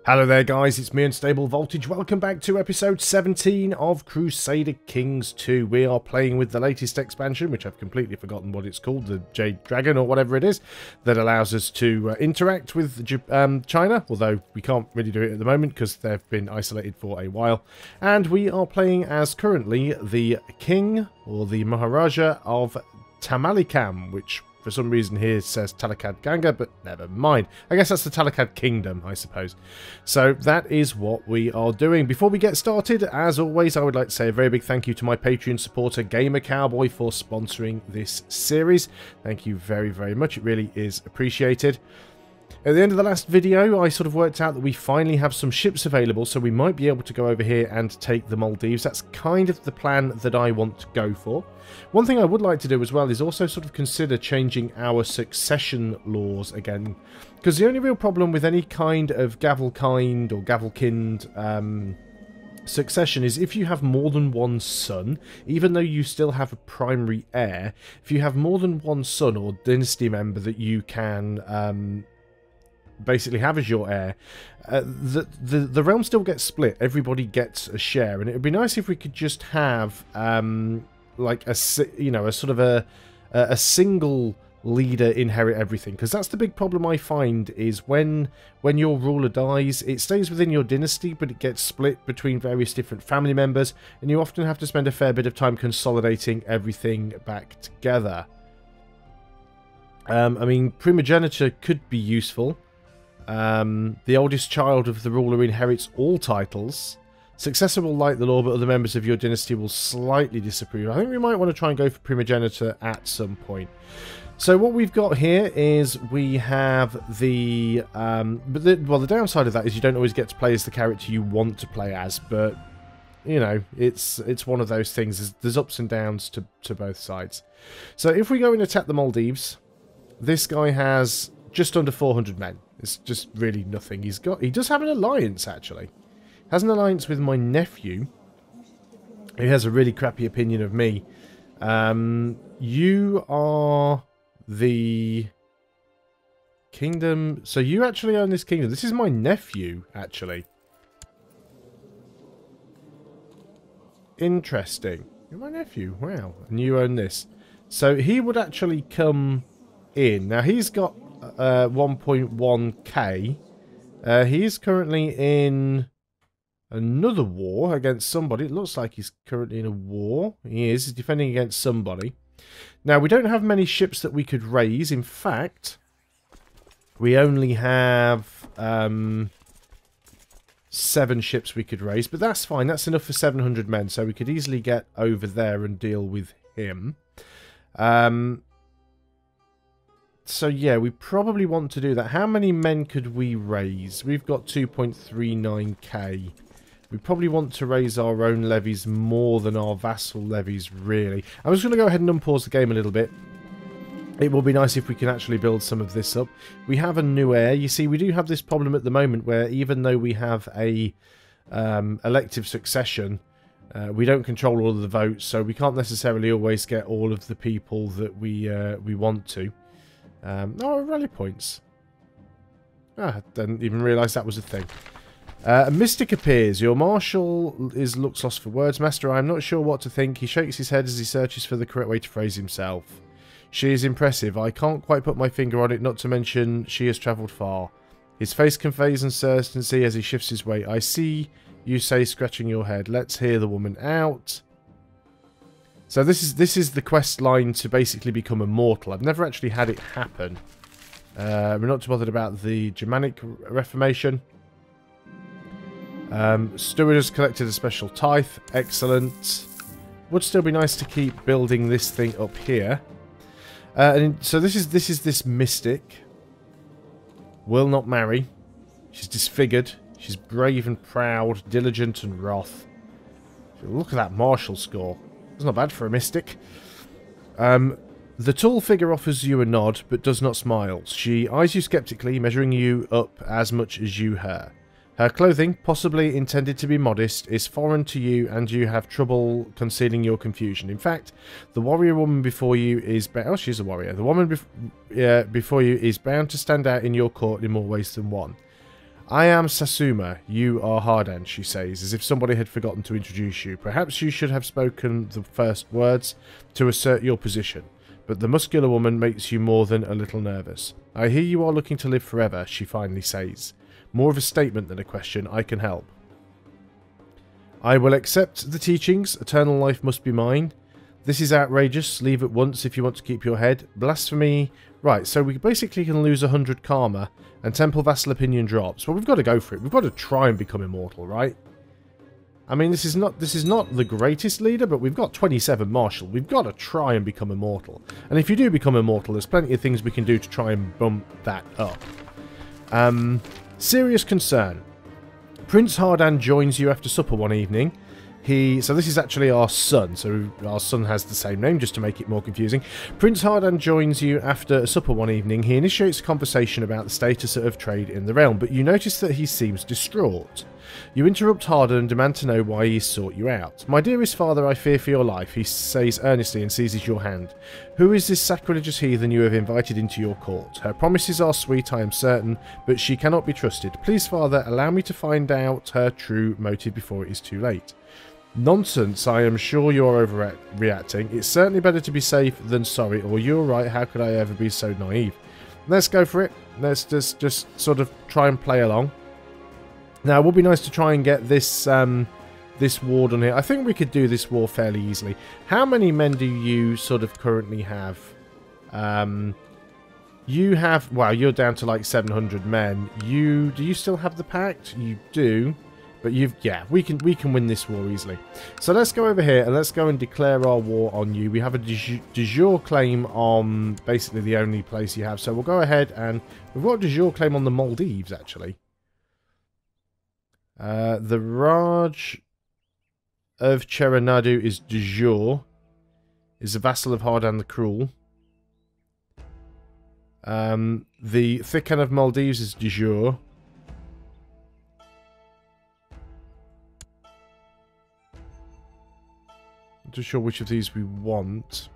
Hello there guys, it's me Unstable Voltage. Welcome back to episode 17 of Crusader Kings 2. We are playing with the latest expansion, which I've completely forgotten what it's called, the Jade Dragon or whatever it is, that allows us to interact with China, although we can't really do it at the moment because they've been isolated for a while. And we are playing as currently the King, or the Maharaja of Thermaltake, which for some reason here says Talakad Ganga, but never mind. I guess that's the Talakad Kingdom, I suppose. So that is what we are doing. Before we get started, as always, I would like to say a very big thank you to my Patreon supporter, Gamer Cowboy, for sponsoring this series. Thank you very, very much. It really is appreciated. At the end of the last video, I sort of worked out that we finally have some ships available, so we might be able to go over here and take the Maldives. That's kind of the plan that I want to go for. One thing I would like to do as well is also sort of consider changing our succession laws again, because the only real problem with any kind of Gavelkind or Gavelkind succession is if you have more than one son, even though you still have a primary heir, if you have more than one son or dynasty member that you can basically have as your heir, the realm still gets split. Everybody gets a share, and it would be nice if we could just have like a sort of a single leader inherit everything, because that's the big problem I find is when your ruler dies, it stays within your dynasty, but it gets split between various different family members, and you often have to spend a fair bit of time consolidating everything back together. I mean, primogeniture could be useful. The oldest child of the ruler inherits all titles. Successor will like the law, but other members of your dynasty will slightly disapprove. I think we might want to try and go for primogeniture at some point. So what we've got here is we have the the downside of that is you don't always get to play as the character you want to play as, but you know, it's one of those things. There's ups and downs to both sides. So if we go and attack the Maldives, this guy has just under 400 men. It's just really nothing. He does have an alliance, actually. Has an alliance with my nephew, who has a really crappy opinion of me. You are the kingdom. So you actually own this kingdom. This is my nephew, actually. Interesting. You're my nephew. Wow. And you own this. So he would actually come in. Now he's got 1.1k. He is currently in another war against somebody. It looks like he's currently in a war. He is. He's defending against somebody. Now, we don't have many ships that we could raise. In fact, we only have 7 ships we could raise, but that's fine. That's enough for 700 men, so we could easily get over there and deal with him. So yeah, we probably want to do that. How many men could we raise? We've got 2.39k. We probably want to raise our own levies more than our vassal levies, really. I'm just going to go ahead and unpause the game a little bit. It will be nice if we can actually build some of this up. We have a new heir. You see, we do have this problem at the moment where even though we have a elective succession, we don't control all of the votes, so we can't necessarily always get all of the people that we want to. Oh, rally points. I didn't even realise that was a thing. A mystic appears. Your marshal looks lost for words. Master, I am not sure what to think. He shakes his head as he searches for the correct way to phrase himself. She is impressive. I can't quite put my finger on it, not to mention she has travelled far. His face conveys uncertainty as he shifts his weight. I see you say, scratching your head. Let's hear the woman out. So this is the quest line to basically become immortal. I've never actually had it happen. We're not too bothered about the Germanic Reformation. Steward has collected a special tithe. Excellent. Would still be nice to keep building this thing up here. And so this is this mystic. Will not marry. She's disfigured. She's brave and proud, diligent and wrath. Look at that martial score. It's not bad for a mystic. The tall figure offers you a nod, but does not smile. She eyes you skeptically, measuring you up as much as you her. Her clothing, possibly intended to be modest, is foreign to you, and you have trouble concealing your confusion. In fact, the warrior woman before you is... Oh, she's a warrior. The woman before you is bound to stand out in your court in more ways than one. I am Sasuma, you are Hardan, she says, as if somebody had forgotten to introduce you. Perhaps you should have spoken the first words to assert your position, but the muscular woman makes you more than a little nervous. I hear you are looking to live forever, she finally says. More of a statement than a question. I can help. I will accept the teachings. Eternal life must be mine. This is outrageous. Leave at once if you want to keep your head. Blasphemy. Right, so we basically can lose 100 karma and Temple Vassal Opinion drops. Well, we've got to go for it. We've got to try and become immortal, right? I mean, this is not the greatest leader, but we've got 27 martial. We've got to try and become immortal. And if you do become immortal, there's plenty of things we can do to try and bump that up. Serious concern. Prince Hardan joins you after supper one evening. So this is actually our son, so our son has the same name, just to make it more confusing. Prince Hardan joins you after supper one evening. He initiates a conversation about the status of trade in the realm, but you notice that he seems distraught. You interrupt Hardan and demand to know why he sought you out. My dearest father, I fear for your life, he says earnestly and seizes your hand. Who is this sacrilegious heathen you have invited into your court? Her promises are sweet, I am certain, but she cannot be trusted. Please, father, allow me to find out her true motive before it is too late. Nonsense, I am sure you're overreacting. It's certainly better to be safe than sorry, or you're right, how could I ever be so naive? Let's go for it. Let's just sort of try and play along. Now, it would be nice to try and get this this war done here. I think we could do this war fairly easily. How many men do you sort of currently have? You have... Well, you're down to like 700 men. Do you still have the pact? You do. But yeah, we can win this war easily. So let's go over here and let's go and declare our war on you. We have a de jure claim on basically the only place you have. So we'll go ahead and we've got a de jure claim on the Maldives actually. The Raj of Cheranadu is de jure. Is a vassal of Hardan the Cruel. The Thikan of Maldives is de jure. Not too sure which of these we want.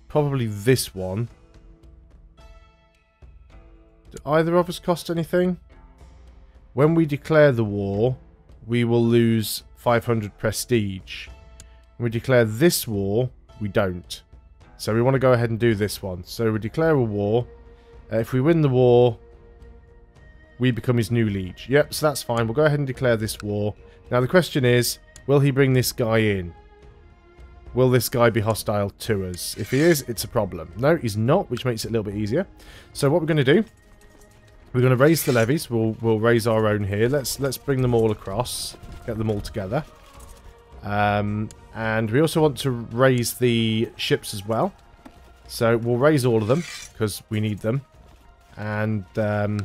Probably this one. Do either of us cost anything? When we declare the war, we will lose 500 prestige. When we declare this war, we don't. So we want to go ahead and do this one. So we declare a war. If we win the war, we become his new liege. Yep, so that's fine. We'll go ahead and declare this war. Now the question is, will he bring this guy in? Will this guy be hostile to us? If he is, it's a problem. No, he's not, which makes it a little bit easier. So what we're going to do, we're going to raise the levies. We'll raise our own here. Let's bring them all across. Get them all together. And we also want to raise the ships as well. So we'll raise all of them because we need them. And we'll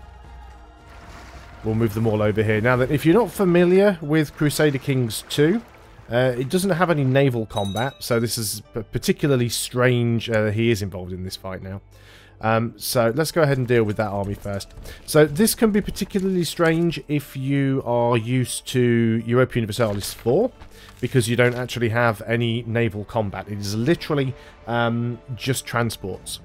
move them all over here. Now, that if you're not familiar with Crusader Kings 2, it doesn't have any naval combat, so this is particularly strange. He is involved in this fight now. So let's go ahead and deal with that army first. So this can be particularly strange if you are used to Europa Universalis 4, because you don't actually have any naval combat. It is literally just transports.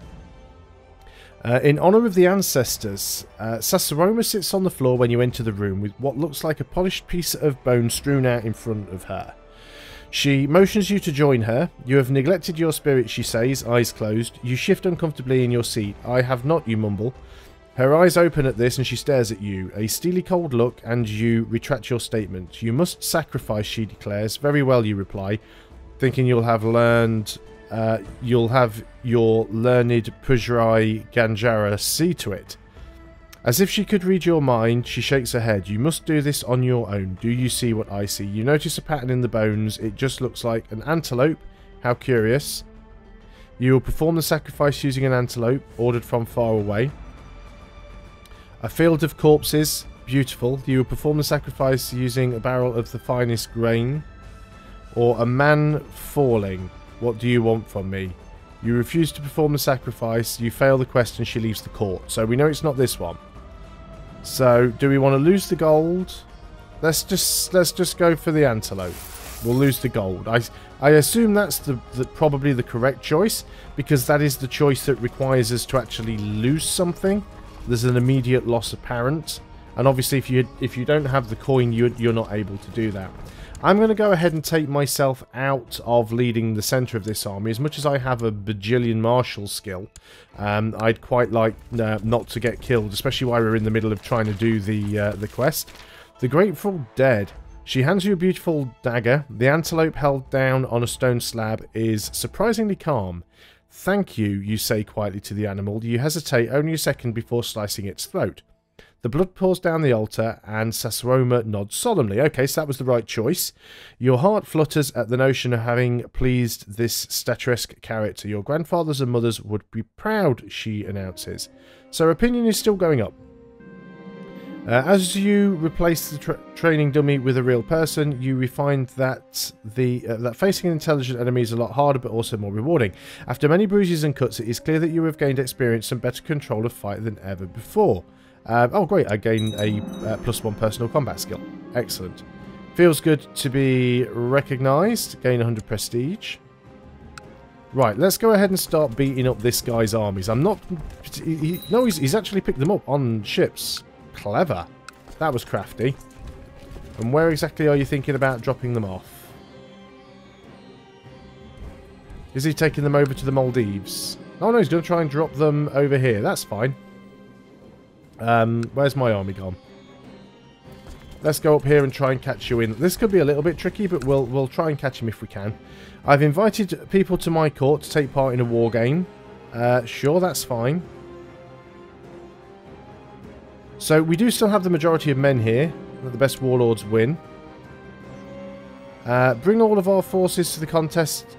In honour of the ancestors, Sasaroma sits on the floor when you enter the room with what looks like a polished piece of bone strewn out in front of her. She motions you to join her. You have neglected your spirit, she says, eyes closed. You shift uncomfortably in your seat. I have not, you mumble. Her eyes open at this and she stares at you. A steely cold look and you retract your statement. You must sacrifice, she declares. Very well, you reply, thinking you'll have your learned Pujrai Ganjara see to it. As if she could read your mind, she shakes her head. You must do this on your own. Do you see what I see? You notice a pattern in the bones. It just looks like an antelope. How curious. You will perform the sacrifice using an antelope, ordered from far away. A field of corpses. Beautiful. You will perform the sacrifice using a barrel of the finest grain. Or a man falling. What do you want from me? You refuse to perform the sacrifice. You fail the quest and she leaves the court. So we know it's not this one. So do we want to lose the gold? Let's just go for the antelope. We'll lose the gold. I assume that's probably the correct choice, because that is the choice that requires us to actually lose something. there's an immediate loss apparent. And obviously if you don't have the coin, you're not able to do that. I'm going to go ahead and take myself out of leading the centre of this army. As much as I have a bajillion martial skill, I'd quite like not to get killed, especially while we're in the middle of trying to do the quest. The Grateful Dead. She hands you a beautiful dagger. The antelope held down on a stone slab is surprisingly calm. Thank you, you say quietly to the animal. You hesitate only a second before slicing its throat. The blood pours down the altar, and Sasroma nods solemnly. Okay, so that was the right choice. Your heart flutters at the notion of having pleased this statuesque character. Your grandfathers and mothers would be proud, she announces. So her opinion is still going up. As you replace the training dummy with a real person, you find that that facing an intelligent enemy is a lot harder, but also more rewarding. After many bruises and cuts, it is clear that you have gained experience and better control of fight than ever before. Oh great, I gain a +1 personal combat skill. Excellent. Feels good to be recognised. Gain 100 prestige. Right, let's go ahead and start beating up this guy's armies. I'm not... no, he's actually picked them up on ships. Clever. That was crafty. And where exactly are you thinking about dropping them off? Is he taking them over to the Maldives? Oh no, he's going to try and drop them over here. That's fine. Where's my army gone? Let's go up here and try and catch you in. This could be a little bit tricky, but we'll try and catch him if we can. I've invited people to my court to take part in a war game. Sure, that's fine. So we do still have the majority of men here. The best warlords win. Bring all of our forces to the contest.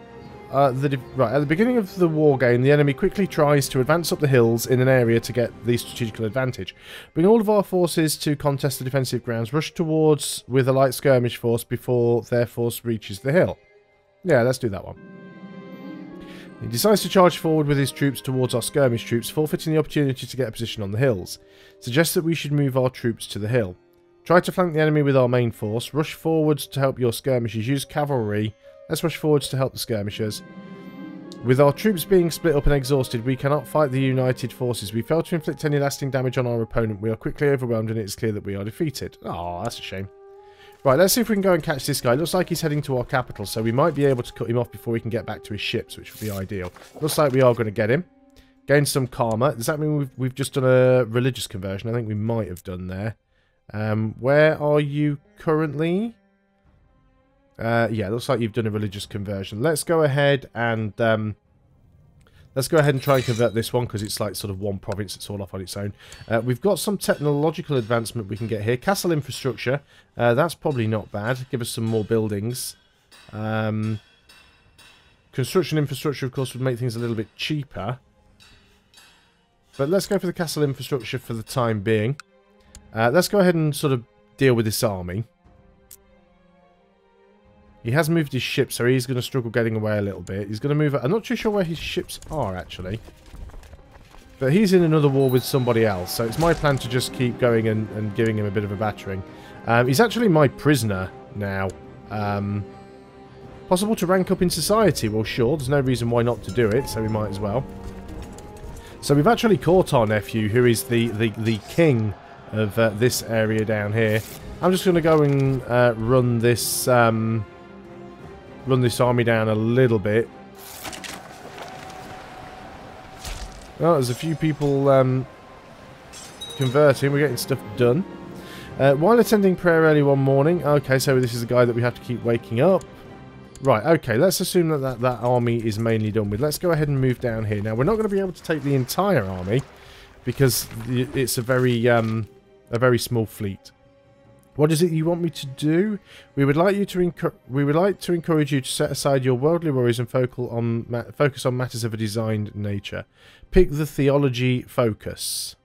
Right, at the beginning of the war game, the enemy quickly tries to advance up the hills in an area to get the strategical advantage. Bring all of our forces to contest the defensive grounds. Rush towards with a light skirmish force before their force reaches the hill. Yeah, let's do that one. He decides to charge forward with his troops towards our skirmish troops, forfeiting the opportunity to get a position on the hills. Suggests that we should move our troops to the hill. Try to flank the enemy with our main force. Rush forwards to help your skirmishers. Use cavalry. Let's rush forwards to help the skirmishers. With our troops being split up and exhausted, we cannot fight the united forces. We fail to inflict any lasting damage on our opponent. We are quickly overwhelmed and it is clear that we are defeated. Oh, that's a shame. Right, let's see if we can go and catch this guy. Looks like he's heading to our capital, so we might be able to cut him off before he can get back to his ships, which would be ideal. Looks like we are going to get him. Gain some karma. Does that mean we've just done a religious conversion? I think we might have done there. Where are you currently? Yeah, looks like you've done a religious conversion. Let's go ahead and try and convert this one because it's like sort of one province that's all off on its own. We've got some technological advancement we can get here. Castle infrastructure. That's probably not bad. Give us some more buildings. Construction infrastructure, of course, would make things a little bit cheaper. But let's go for the castle infrastructure for the time being. Let's go ahead and sort of deal with this army. He has moved his ship, so he's going to struggle getting away a little bit. He's going to move... I'm not too sure where his ships are, actually. But he's in another war with somebody else, so it's my plan to just keep going and giving him a bit of a battering. He's actually my prisoner now. Possible to rank up in society? Well, sure. There's no reason why not to do it, so we might as well. So we've actually caught our nephew, who is the king of this area down here. I'm just going to go and run this army down a little bit. Well, there's a few people converting. We're getting stuff done. While attending prayer early one morning. Okay, so this is a guy that we have to keep waking up. Right, okay, let's assume that army is mainly done with. Let's go ahead and move down here. Now, we're not going to be able to take the entire army because it's a very small fleet. What is it you want me to do? We would like to encourage you to set aside your worldly worries and focus on matters of a designed nature. Pick the theology focus.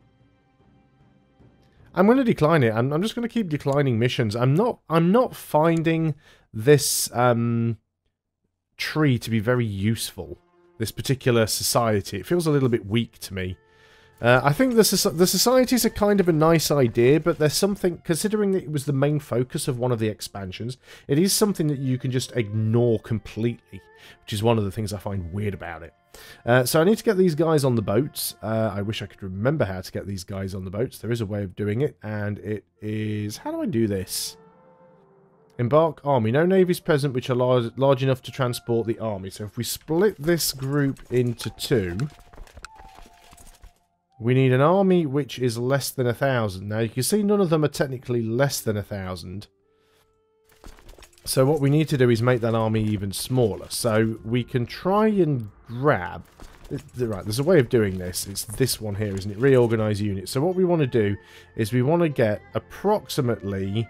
I'm going to decline it. I'm just going to keep declining missions. I'm not finding this tree to be very useful. This particular society. It feels a little bit weak to me. I think the societies are kind of a nice idea, but there's something, considering that it was the main focus of one of the expansions, it is something that you can just ignore completely, which is one of the things I find weird about it. So I need to get these guys on the boats. I wish I could remember how to get these guys on the boats. There is a way of doing it, and it is... How do I do this? Embark army. No navies present which are large enough to transport the army. So if we split this group into two, we need an army which is less than 1,000. Now you can see none of them are technically less than 1,000. So what we need to do is make that army even smaller. So we can try and grab... Right, there's a way of doing this. It's this one here, isn't it? Reorganize units. So what we want to do is we want to get approximately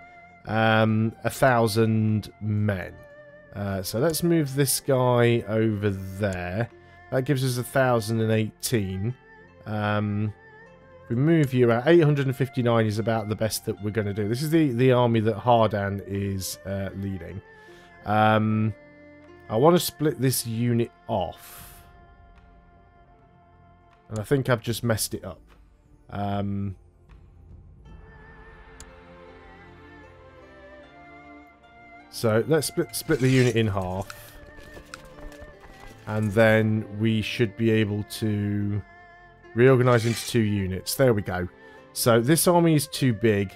1,000 men. So let's move this guy over there. That gives us 1,018. If we move you out, 859 is about the best that we're going to do. This is the army that Hardan is leading. I want to split this unit off. And I think I've just messed it up. So let's split the unit in half. And then we should be able to reorganize into 2 units. There we go. So this army is too big.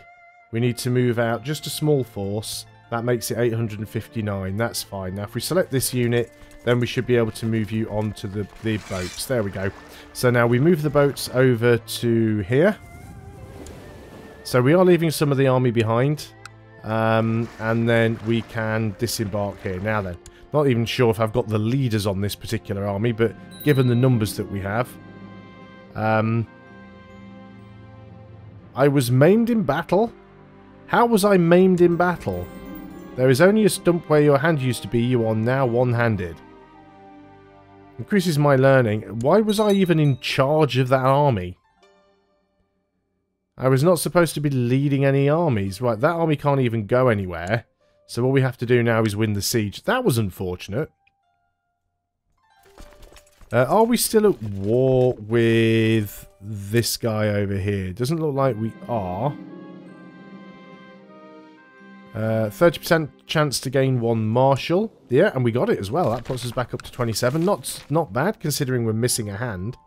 We need to move out just a small force. That makes it 859. That's fine. Now if we select this unit, then we should be able to move you onto the boats. There we go. So now we move the boats over to here. So we are leaving some of the army behind. And then we can disembark here. Now then, not even sure if I've got the leaders on this particular army, but given the numbers that we have, I was maimed in battle? How was I maimed in battle? There is only a stump where your hand used to be. You are now one-handed. Increases my learning. Why was I even in charge of that army? I was not supposed to be leading any armies. Right, that army can't even go anywhere. So what we have to do now is win the siege. That was unfortunate. Are we still at war with this guy over here? Doesn't look like we are. 30% chance to gain 1 marshal. Yeah, and we got it as well. That puts us back up to 27. Not bad, considering we're missing a hand.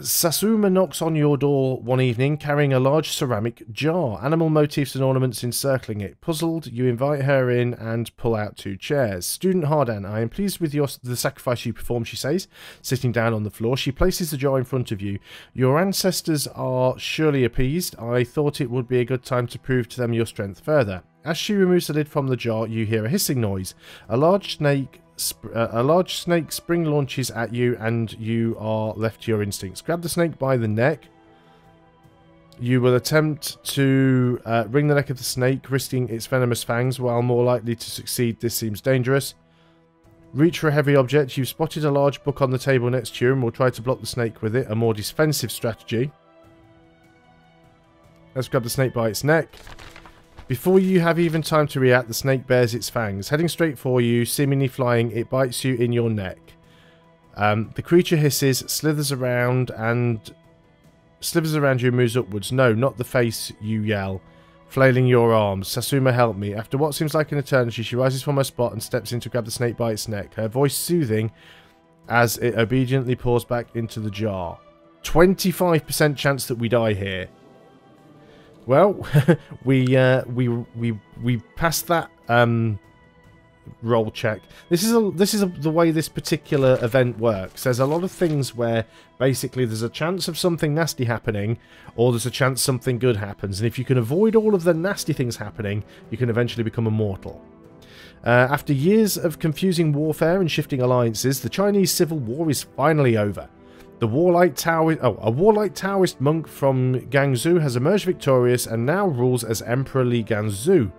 Sasuma knocks on your door one evening carrying a large ceramic jar, animal motifs and ornaments encircling it. Puzzled, you invite her in and pull out 2 chairs. Student Hardan, I am pleased with the sacrifice you performed, she says, sitting down on the floor. She places the jar in front of you. Your ancestors are surely appeased. I thought it would be a good time to prove to them your strength further. As she removes the lid from the jar, you hear a hissing noise. A large snake spring launches at you and you are left to your instincts. Grab the snake by the neck. You will attempt to wring the neck of the snake, risking its venomous fangs. While more likely to succeed, this seems dangerous. Reach for a heavy object. You've spotted a large book on the table next to you and will try to block the snake with it, a more defensive strategy. Let's grab the snake by its neck. Before you have even time to react, the snake bares its fangs. Heading straight for you, seemingly flying, it bites you in your neck. The creature hisses, slithers around you and moves upwards. No, not the face, you yell, flailing your arms. Sasuma, help me. After what seems like an eternity, she rises from her spot and steps in to grab the snake by its neck, her voice soothing as it obediently pours back into the jar. 25% chance that we die here. Well, we passed that roll check. This is the way this particular event works. There's a lot of things where basically there's a chance of something nasty happening, or there's a chance something good happens. And if you can avoid all of the nasty things happening, you can eventually become immortal. After years of confusing warfare and shifting alliances, the Chinese Civil War is finally over. A warlike Taoist monk from Guangzhou has emerged victorious and now rules as Emperor Li Ganzhou.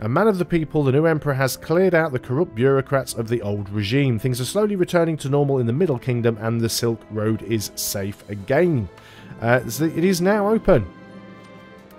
A man of the people, the new emperor has cleared out the corrupt bureaucrats of the old regime. Things are slowly returning to normal in the Middle Kingdom and the Silk Road is safe again. It is now open.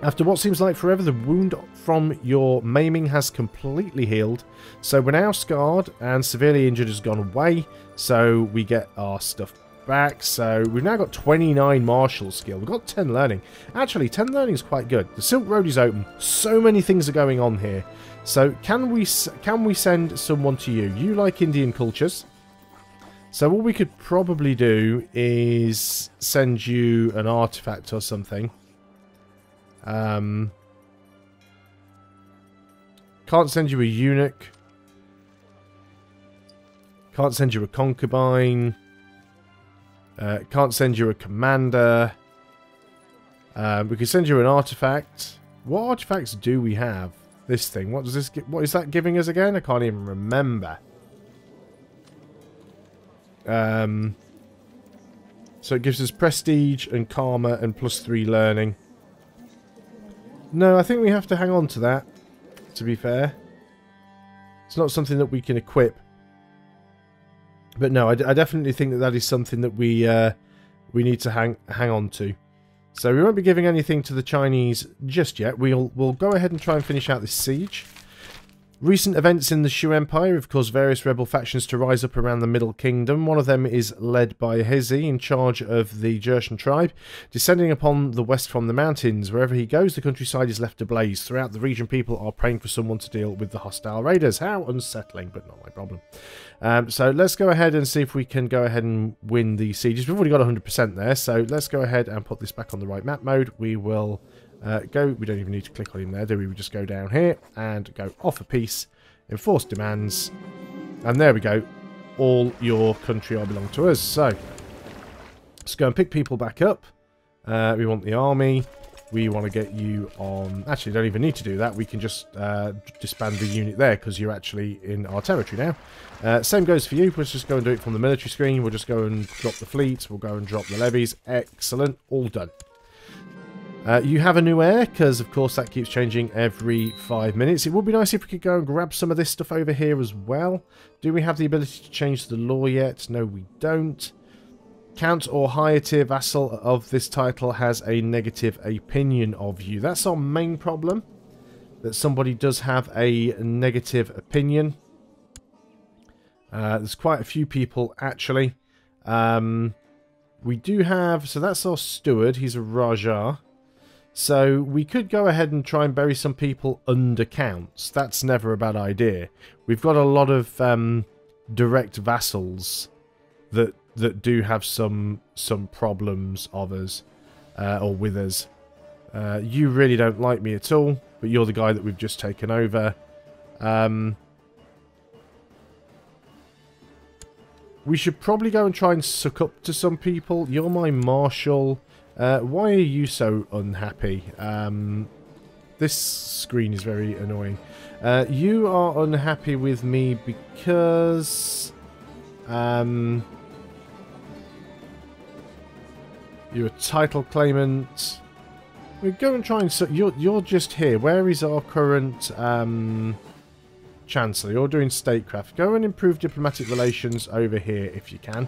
After what seems like forever, the wound from your maiming has completely healed. So we're now scarred and severely injured has gone away. So we get our stuff back. So we've now got 29 martial skill. We've got 10 learning. Actually, 10 learning is quite good. The Silk Road is open. So many things are going on here. So can we send someone to you? You like Indian cultures. So what we could probably do is send you an artifact or something. Can't send you a eunuch. Can't send you a concubine. Can't send you a commander. We can send you an artifact. What artifacts do we have? This thing. What does this get? What is that giving us again? I can't even remember. So it gives us prestige and karma and +3 learning. No, I think we have to hang on to that, to be fair. It's not something that we can equip. But no, I definitely think that that is something that we need to hang on to. So we won't be giving anything to the Chinese just yet. We'll go ahead and try and finish out this siege. Recent events in the Shu Empire have caused various rebel factions to rise up around the Middle Kingdom. One of them is led by Hezi, in charge of the Jurchen tribe, descending upon the west from the mountains. Wherever he goes, the countryside is left ablaze. Throughout the region, people are praying for someone to deal with the hostile raiders. How unsettling, but not my problem. So let's go ahead and see if we can go ahead and win the sieges. We've already got 100% there, so let's go ahead and put this back on the right map mode. We will... go. We don't even need to click on him there, do we? We just go down here and go offer peace, enforce demands, and there we go. All your country are belong to us. So let's go and pick people back up. We want the army. We want to get you on... Actually, don't even need to do that. We can just disband the unit there because you're actually in our territory now. Same goes for you. Let's just go and do it from the military screen. We'll just go and drop the fleets. We'll go and drop the levies. Excellent. All done. You have a new heir, because of course that keeps changing every 5 minutes. It would be nice if we could go and grab some of this stuff over here as well. Do we have the ability to change the law yet? No, we don't. Count or higher tier vassal of this title has a negative opinion of you. That's our main problem, that somebody does have a negative opinion. There's quite a few people, actually. We do have... So that's our steward. He's a Raja. So we could go ahead and try and bury some people under counts. That's never a bad idea. We've got a lot of direct vassals that do have some problems of us or with us. You really don't like me at all, but you're the guy that we've just taken over. We should probably go and try and suck up to some people. You're my marshal. Why are you so unhappy? This screen is very annoying. You are unhappy with me because... you're a title claimant. We go and try and... You're just here. Where is our current Chancellor? You're doing statecraft. Go and improve diplomatic relations over here if you can.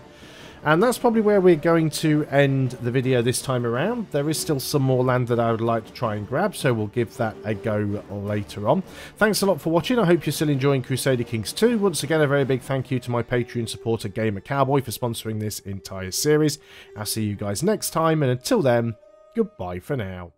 And that's probably where we're going to end the video this time around. There is still some more land that I would like to try and grab, so we'll give that a go later on. Thanks a lot for watching. I hope you're still enjoying Crusader Kings 2. Once again, a very big thank you to my Patreon supporter Gamer Cowboy for sponsoring this entire series. I'll see you guys next time, and until then, goodbye for now.